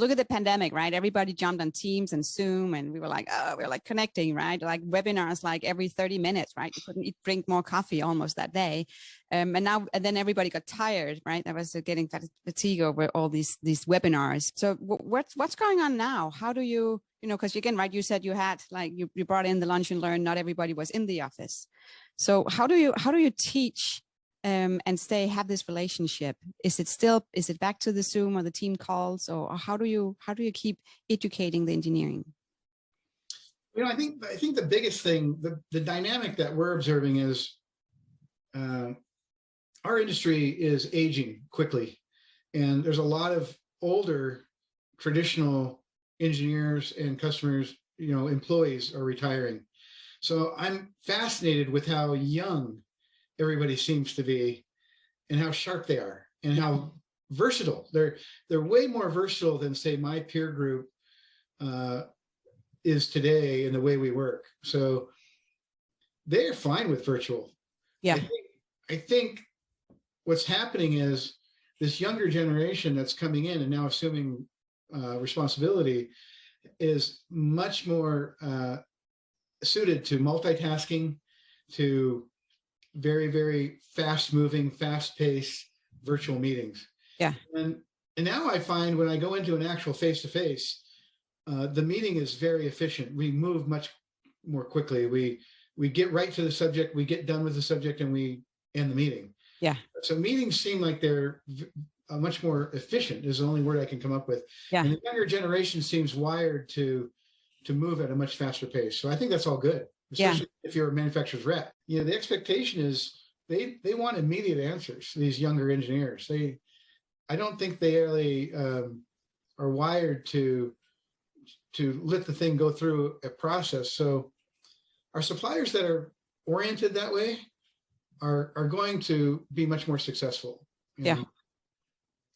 Look at the pandemic, right? Everybody jumped on Teams and Zoom, and we were like, oh, we're like connecting, right? Like webinars, like every 30 minutes, right? You couldn't drink more coffee almost that day. And then everybody got tired, right? I was getting fatigue over all these webinars. So what's going on now? How do you, because again, right, you said you had like, you brought in the lunch and learn, not everybody was in the office. So how do you teach and have this relationship? Is it back to the Zoom or the team calls, or how do you keep educating the engineering? I think the biggest thing, the dynamic that we're observing is our industry is aging quickly, and there's a lot of older traditional engineers and customers, employees are retiring. So I'm fascinated with how young everybody seems to be and how sharp they are and how versatile. They're way more versatile than, say, my peer group is today in the way we work. So they're fine with virtual. Yeah. I think what's happening is this younger generation that's coming in and now assuming responsibility is much more suited to multitasking, to very, very fast moving, fast paced virtual meetings. Yeah. And now I find when I go into an actual face-to-face, the meeting is very efficient. We move much more quickly. We get right to the subject, we get done with the subject, and we end the meeting. Yeah. So meetings seem like they're much more efficient is the only word I can come up with. Yeah. And the younger generation seems wired to move at a much faster pace. So I think that's all good. Especially if you're a manufacturer's rep. The expectation is they want immediate answers, these younger engineers. I don't think they really are wired to let the thing go through a process. So our suppliers that are oriented that way are going to be much more successful. Yeah.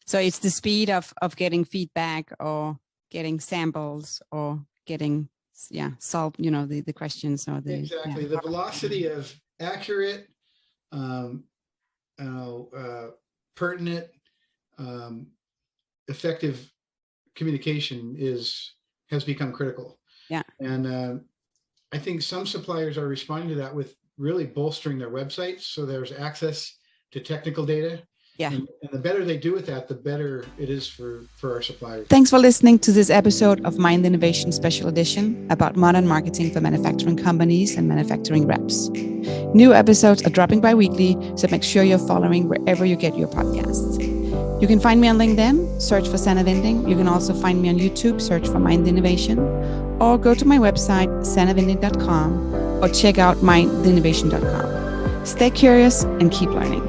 So it's the speed of getting feedback or getting samples or getting solve the questions or the the velocity of accurate, pertinent, effective communication has become critical. Yeah. And I think some suppliers are responding to that with really bolstering their websites so there's access to technical data. Yeah. And the better they do with that, the better it is for our suppliers. Thanks for listening to this episode of Mind Innovation Special Edition about modern marketing for manufacturing companies and manufacturing reps. New episodes are dropping bi-weekly, so make sure you're following wherever you get your podcasts. You can find me on LinkedIn, search for Sannah Vinding. You can also find me on YouTube, search for Mind Innovation, or go to my website, sannahvinding.com, or check out mindinnovation.com. Stay curious and keep learning.